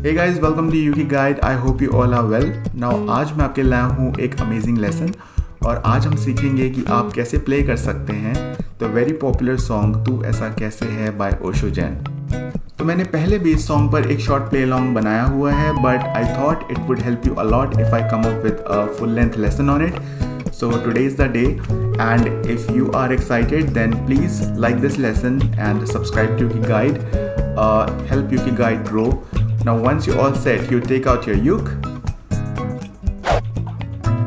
Hey guys, welcome to Yuki Guide. I hope you all are well. Now आज मैं आपके लाया हूँ एक अमेजिंग लेसन और आज हम सीखेंगे कि आप कैसे प्ले कर सकते हैं द वेरी पॉपुलर सॉन्ग तू ऐसा कैसे है बाय ओशो जैन। तो मैंने पहले भी इस सॉन्ग पर एक शॉर्ट प्ले अलॉन्ग बनाया हुआ है, but I thought it would help you a lot if I come up with a full length lesson on it. So today is the day, and if you are excited then please like this lesson and subscribe to Yuki Guide. Help Yuki Guide grow. Now once you're all set, you take out your uke,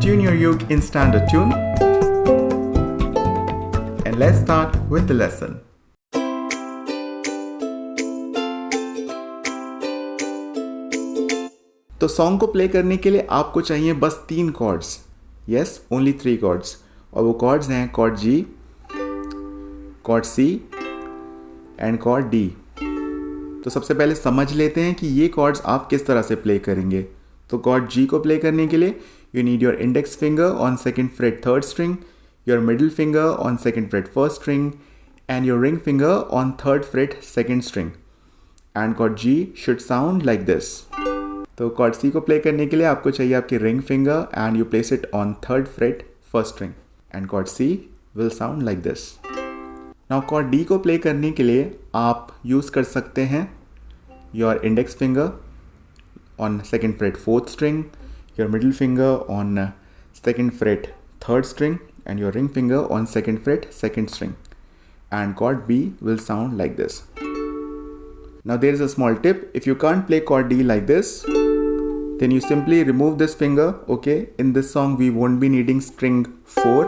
tune your uke in standard tune, and let's start with the lesson. तो song को play करने के लिए आपको चाहिए बस 3 chords. Yes, only 3 chords. और वो chords हैं chord G, chord C and chord D. तो सबसे पहले समझ लेते हैं कि ये chords आप किस तरह से प्ले करेंगे. तो chord G को प्ले करने के लिए you need your index finger on 2nd fret 3rd string, your middle finger on 2nd fret 1st string and your ring finger on 3rd fret 2nd string. And chord G should sound like this. तो chord C को play करने के लिए आपको चाहिए आपकी ring finger and you place it on 3rd fret 1st string and chord C will sound like this. Now chord D को play करने के लिए आप यूज़ कर सकते हैं your index finger on 2nd fret 4th string, your middle finger on 2nd fret 3rd string and your ring finger on 2nd fret 2nd string and chord B will sound like this. Now there is a small tip. If you can't play chord D like this, then you simply remove this finger. Okay, in this song we won't be needing string 4.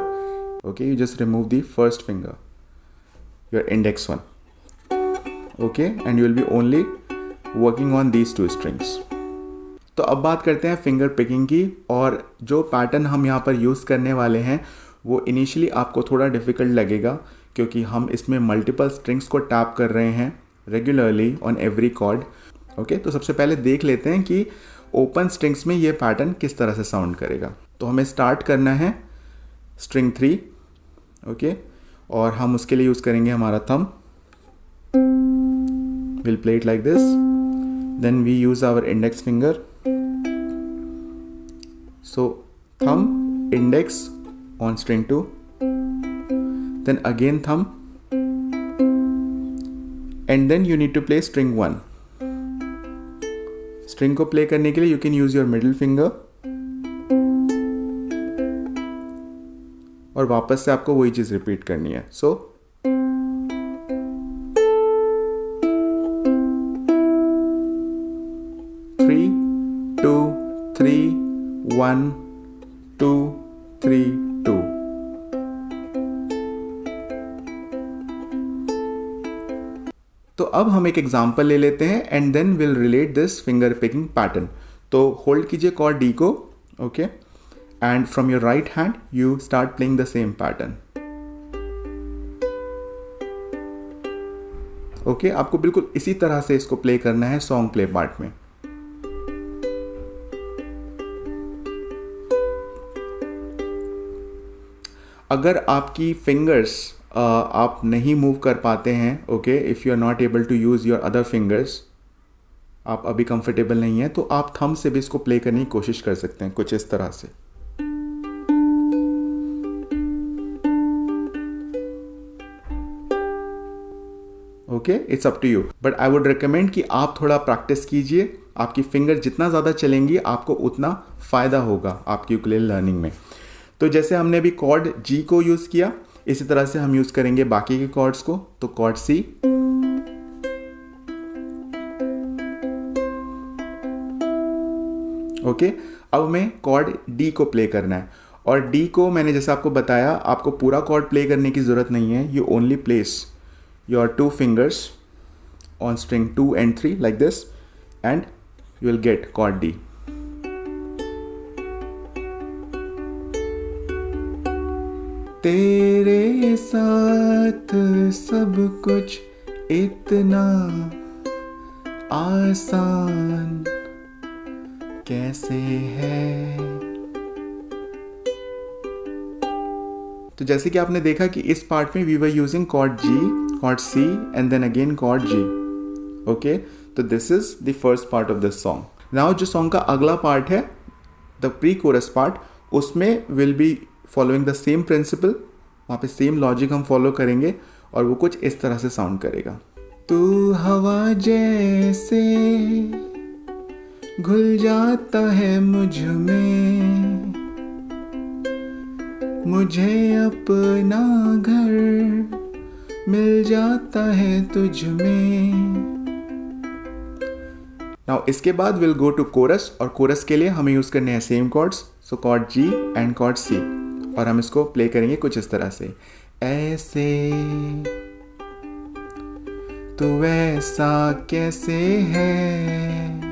Okay, you just remove the first finger, your index one. Okay, and you will be only working on these 2 strings. तो अब बात करते हैं finger picking की, और जो pattern हम यहाँ पर यूज़ करने वाले हैं वो इनिशियली आपको थोड़ा डिफ़िकल्ट लगेगा क्योंकि हम इसमें मल्टीपल स्ट्रिंग्स को टैप कर रहे हैं regularly on every chord. Okay, तो सबसे पहले देख लेते हैं कि ओपन स्ट्रिंग्स में ये पैटर्न किस तरह से साउंड करेगा. तो हमें स्टार्ट करना है स्ट्रिंग 3. ओके, और हम उसके लिए यूज़ करेंगे हमारा thumb. Will play it like this, then we use our index finger. So thumb index on string 2, then again thumb, and then you need to play string 1. String को play करने के लिए you can use your middle finger और वापस से आपको वही चीज रिपीट करनी है. So three 2 3 1 2 3 2. तो अब हम एक एग्जाम्पल ले लेते हैं and then will relate this finger picking pattern. तो होल्ड कीजिए कॉर्ड डी को. Okay, and from your right hand you start playing the same pattern. Okay, आपको बिल्कुल इसी तरह से इसको प्ले करना है सॉन्ग प्ले पार्ट में. अगर आपकी फिंगर्स आप नहीं मूव कर पाते हैं, okay, if you are not able to use your other fingers, आप अभी कंफर्टेबल नहीं हैं, तो आप थंब से भी इसको प्ले करने की कोशिश कर सकते हैं कुछ इस तरह से. Okay, it's up to you, but I would recommend कि आप थोड़ा प्रैक्टिस कीजिए. आपकी फिंगर जितना ज़्यादा चलेंगी आपको उतना फ़ायदा होगा आपकी यूकेलेले लर्निंग में. तो जैसे हमने अभी कॉर्ड जी को यूज़ किया, इसी तरह से हम यूज़ करेंगे बाकी के कॉर्ड्स को. तो कॉर्ड सी, ओके, अब हमें कॉर्ड डी को प्ले करना है. और डी को मैंने जैसे आपको बताया, आपको पूरा कॉर्ड प्ले करने की ज़रूरत नहीं है. You only place your 2 fingers on string 2 and 3 like this and you will get cord D. तेरे साथ सब कुछ इतना आसान कैसे है. तो जैसे कि आपने देखा कि इस पार्ट में we were using chord G, chord C and then again chord G. Okay, तो this is the first part of this song. Now जो सॉन्ग का अगला पार्ट है, द प्री कोरस पार्ट, उसमें will be following the same principle. वहाँ पे same logic हम follow करेंगे और वो कुछ इस तरह से साउंड करेगा. तू हवा जैसे घुल जाता है मुझ में, मुझे अपना घर मिल जाता है तुझ में. नाउ इसके बाद विल गो टू कोरस, और कोरस के लिए हमें यूज करने हैं same chords. So chord G and chord C, और हम इसको प्ले करेंगे कुछ इस तरह से. ऐसे तू वैसा कैसे है.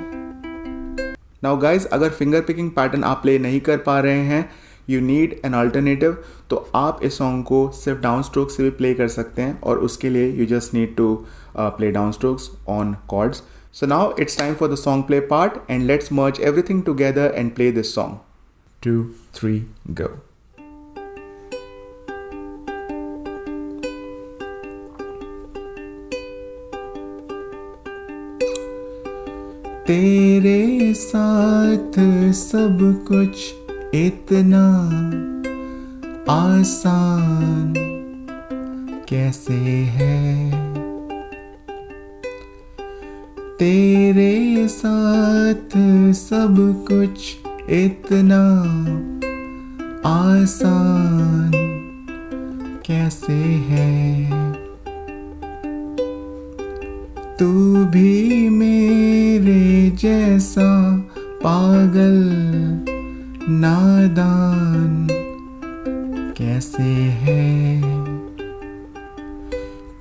नाउ गाइज, अगर फिंगर पिकिंग पैटर्न आप प्ले नहीं कर पा रहे हैं, यू नीड एन अल्टरनेटिव, तो आप इस सॉन्ग को सिर्फ डाउन स्ट्रोक से भी प्ले कर सकते हैं, और उसके लिए you just need to play down strokes on chords. So now it's time for the song play part, and let's merge everything together and play this song. 2, 3, go. तेरे साथ सब कुछ इतना आसान कैसे है, तेरे साथ सब कुछ इतना आसान कैसे है. तू भी मेरे जैसा पागल नादान कैसे है.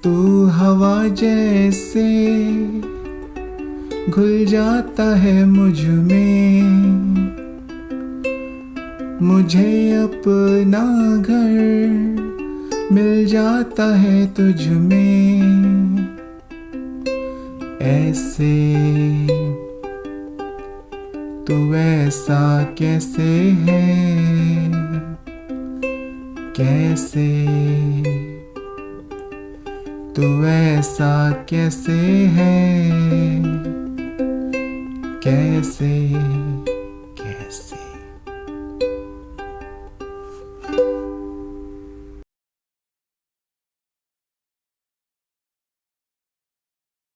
तू हवा जैसे घुल जाता है मुझ में, मुझे अपना घर मिल जाता है तुझ में. ऐसे तू ऐसा कैसे है, कैसे तू ऐसा कैसे है, कैसे